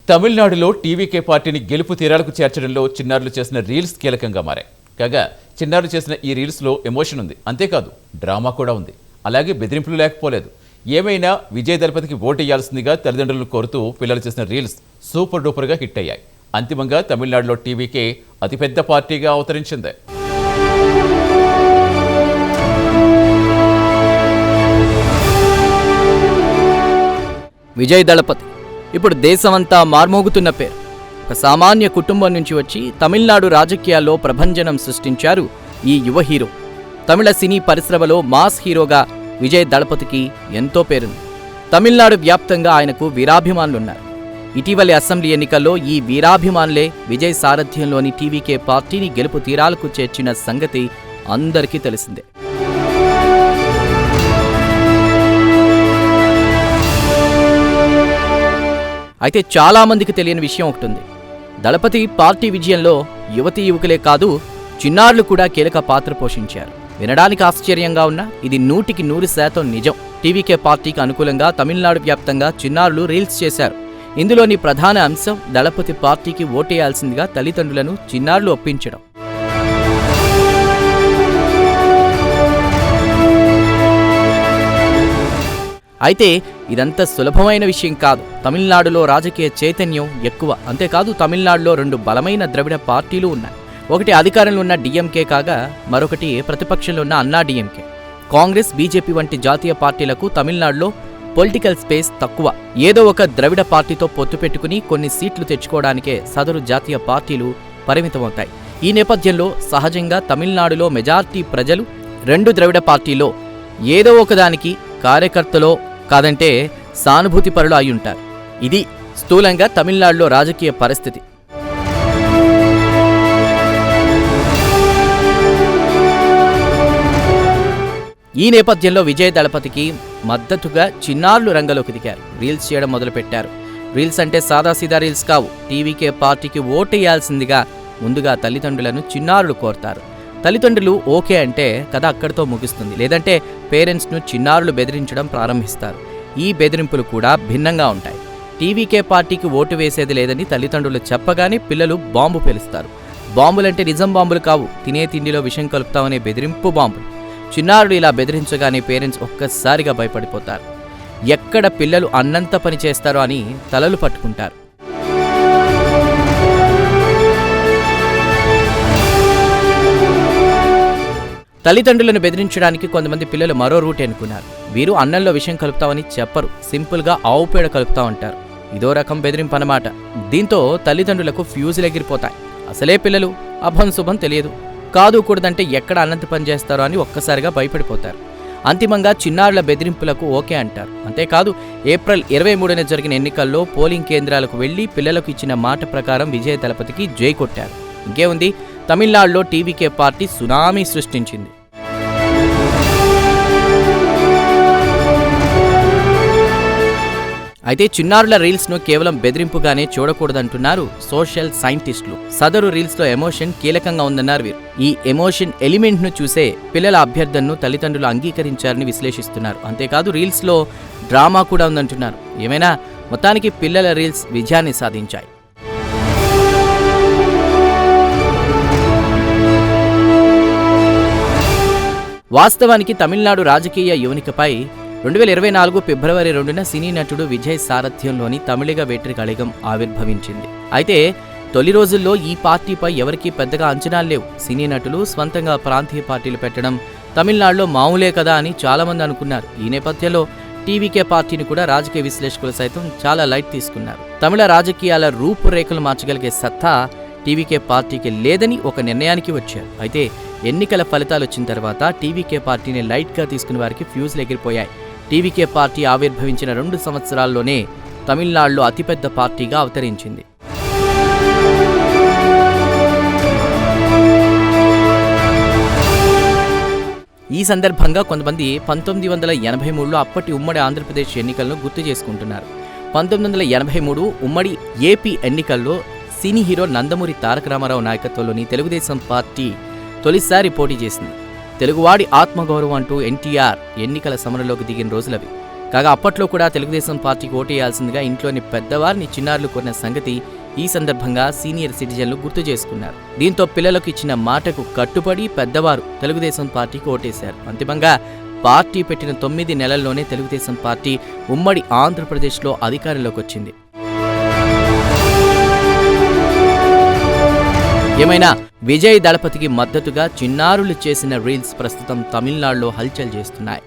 తమిళనాడులో టీవీకే పార్టీని గెలుపు తీరాలకు చేర్చడంలో చిన్నారులు చేసిన రీల్స్ కీలకంగా మారాయి. కాగా చిన్నారులు చేసిన ఈ రీల్స్లో ఎమోషన్ ఉంది, అంతేకాదు డ్రామా కూడా ఉంది. అలాగే బెదిరింపులు లేకపోలేదు. ఏమైనా విజయ్ దళపతికి ఓటేయాల్సిందిగా తల్లిదండ్రులను కోరుతూ పిల్లలు చేసిన రీల్స్ సూపర్ డూపర్గా హిట్ అయ్యాయి. అంతిమంగా తమిళనాడులో టీవీకే అతిపెద్ద పార్టీగా అవతరించింది. విజయ్ దళపతి ఇప్పుడు దేశమంతా మార్మోగుతున్న పేరు. ఒక సామాన్య కుటుంబం నుంచి వచ్చి తమిళనాడు రాజకీయాల్లో ప్రభంజనం సృష్టించారు ఈ యువ హీరో. తమిళ సినీ పరిశ్రమలో మాస్ హీరోగా విజయ్ దళపతికి ఎంతో పేరుంది. తమిళనాడు వ్యాప్తంగా ఆయనకు వీరాభిమానులున్నారు. ఇటీవలి అసెంబ్లీ ఎన్నికల్లో ఈ వీరాభిమానులే విజయ్ సారథ్యంలోని టీవీకే పార్టీని గెలుపు తీరాలకు చేర్చిన సంగతి అందరికీ తెలిసిందే. అయితే చాలామందికి తెలియని విషయం ఒకటి ఉంది. దళపతి పార్టీ విజయంలో యువతీ యువకులే కాదు, చిన్నారులు కూడా కీలక పాత్ర పోషించారు. వినడానికి ఆశ్చర్యంగా ఉన్నా ఇది 100% నిజం. టీవీకే పార్టీకి అనుకూలంగా తమిళనాడు వ్యాప్తంగా చిన్నారులు రీల్స్ చేశారు. ఇందులోని ప్రధాన అంశం దళపతి పార్టీకి ఓటేయాల్సిందిగా తల్లిదండ్రులను చిన్నారులు ఒప్పించడం. అయితే ఇదంత సులభమైన విషయం కాదు. తమిళనాడులో రాజకీయ చైతన్యం ఎక్కువ. అంతేకాదు తమిళనాడులో 2 బలమైన ద్రవిడ పార్టీలు ఉన్నాయి. ఒకటి అధికారంలో ఉన్న డిఎంకే కాగా మరొకటి ప్రతిపక్షంలో ఉన్న అన్నా డిఎంకే. కాంగ్రెస్, బీజేపీ వంటి జాతీయ పార్టీలకు తమిళనాడులో పొలిటికల్ స్పేస్ తక్కువ. ఏదో ఒక ద్రవిడ పార్టీతో పొత్తు పెట్టుకుని కొన్ని సీట్లు తెచ్చుకోవడానికే సదరు జాతీయ పార్టీలు పరిమితమవుతాయి. ఈ నేపథ్యంలో సహజంగా తమిళనాడులో మెజార్టీ ప్రజలు 2 ద్రవిడ పార్టీలో ఏదో ఒకదానికి కార్యకర్తలో కాదంటే సానుభూతి పరులు అయి ఉంటారు. ఇది స్థూలంగా తమిళనాడులో రాజకీయ పరిస్థితి. ఈ నేపథ్యంలో విజయ్ దళపతికి మద్దతుగా చిన్నారులు రంగంలోకి దిగారు. రీల్స్ చేయడం మొదలుపెట్టారు. రీల్స్ అంటే సాదాసీదా రీల్స్ కావు. టీవీకే పార్టీకి ఓటేయాల్సిందిగా ముందుగా తల్లిదండ్రులను చిన్నారులు కోరతారు. తల్లిదండ్రులు ఓకే అంటే కథ అక్కడితో ముగుస్తుంది. లేదంటే పేరెంట్స్ను చిన్నారులు బెదిరించడం ప్రారంభిస్తారు. ఈ బెదిరింపులు కూడా భిన్నంగా ఉంటాయి. టీవీకే పార్టీకి ఓటు వేసేది లేదని తల్లిదండ్రులు చెప్పగానే పిల్లలు బాంబు పేలుస్తారు. బాంబులంటే నిజం బాంబులు కావు, తినే తిండిలో విషం కలుపుతామనే బెదిరింపు బాంబులు. చిన్నారులు ఇలా బెదిరించగానే పేరెంట్స్ ఒక్కసారిగా భయపడిపోతారు. ఎక్కడ పిల్లలు అన్నంత పని చేస్తారో అని తలలు పట్టుకుంటారు. తల్లిదండ్రులను బెదిరించడానికి కొంతమంది పిల్లలు మరో రూట్ ఎన్నుకున్నారు. వీరు అన్నంలో విషయం కలుపుతామని చెప్పరు, సింపుల్గా ఆవు పేడ కలుపుతామంటారు. ఇదో రకం బెదిరింపు అన్నమాట. దీంతో తల్లిదండ్రులకు ఫ్యూజులు ఎగిరిపోతాయి. అసలే పిల్లలు అభం శుభం తెలియదు, కాదు కూడదంటే ఎక్కడ అన్నంత పని చేస్తారో అని ఒక్కసారిగా భయపడిపోతారు. అంతిమంగా చిన్నారుల బెదిరింపులకు ఓకే అంటారు. అంతేకాదు ఏప్రిల్ 23న జరిగిన ఎన్నికల్లో పోలింగ్ కేంద్రాలకు వెళ్లి పిల్లలకు ఇచ్చిన మాట ప్రకారం విజయ్ దళపతికి జై కొట్టారు. ఇంకేముంది, తమిళనాడులో టీవీకే పార్టీ సునామీ సృష్టించింది. అయితే చిన్నారుల రీల్స్ను కేవలం బెదిరింపుగానే చూడకూడదంటున్నారు సోషల్ సైంటిస్టులు. సదరు రీల్స్లో ఎమోషన్ కీలకంగా ఉందన్నారు వీరు. ఈ ఎమోషన్ ఎలిమెంట్ను చూసే పిల్లల అభ్యర్థనను తల్లిదండ్రులు అంగీకరించారని విశ్లేషిస్తున్నారు. అంతేకాదు రీల్స్లో డ్రామా కూడా ఉందంటున్నారు. ఏమైనా మొత్తానికి పిల్లల రీల్స్ విజయాన్ని సాధించాయి. వాస్తవానికి తమిళనాడు రాజకీయ యువనికపై 2024 ఫిబ్రవరి 2న సినీ నటుడు విజయ్ సారథ్యంలోని తమిళిగ వెట్రి కళగం ఆవిర్భవించింది. అయితే తొలి రోజుల్లో ఈ పార్టీపై ఎవరికీ పెద్దగా అంచనాలు లేవు. సినీ నటులు స్వంతంగా ప్రాంతీయ పార్టీలు పెట్టడం తమిళనాడులో మామూలే కదా అని చాలామంది అనుకున్నారు. ఈ నేపథ్యంలో టీవీకే పార్టీని కూడా రాజకీయ విశ్లేషకులు సైతం చాలా లైట్ తీసుకున్నారు. తమిళ రాజకీయాల రూపురేఖలు మార్చగలిగే సత్తా టీవీకే పార్టీకి లేదని ఒక నిర్ణయానికి వచ్చారు. అయితే ఎన్నికల ఫలితాలు వచ్చిన తర్వాత టీవీకే పార్టీని లైట్గా తీసుకునే వారికి ఫ్యూజులు ఎగిరిపోయాయి. టీవీకే పార్టీ ఆవిర్భవించిన 2 సంవత్సరాల్లోనే తమిళనాడులో అతిపెద్ద పార్టీగా అవతరించింది. ఈ సందర్భంగా కొంతమంది 1983లో అప్పటి ఉమ్మడి ఆంధ్రప్రదేశ్ ఎన్నికలను గుర్తు చేసుకుంటున్నారు. 1983 ఉమ్మడి ఏపీ ఎన్నికల్లో సినీ హీరో నందమూరి తారక రామారావు నాయకత్వంలోని తెలుగుదేశం పార్టీ తొలిసారి పోటీ చేసింది. తెలుగువాడి ఆత్మగౌరవం అంటూ ఎన్టీఆర్ ఎన్నికల సమరంలోకి దిగిన రోజులవి. కాగా అప్పట్లో కూడా తెలుగుదేశం పార్టీకి ఓటేయాల్సిందిగా ఇంట్లోని పెద్దవారిని చిన్నారులు కోరిన సంగతి ఈ సందర్భంగా సీనియర్ సిటిజన్లు గుర్తు చేసుకున్నారు. దీంతో పిల్లలకు ఇచ్చిన మాటకు కట్టుబడి పెద్దవారు తెలుగుదేశం పార్టీకి ఓటేశారు. అంతిమంగా పార్టీ పెట్టిన 9 నెలల్లోనే తెలుగుదేశం పార్టీ ఉమ్మడి ఆంధ్రప్రదేశ్లో అధికారంలోకి వచ్చింది. ఏమైనా విజయ్ దళపతికి మద్దతుగా చిన్నారులు చేసిన రీల్స్ ప్రస్తుతం తమిళనాడులో హల్చల్ చేస్తున్నాయి.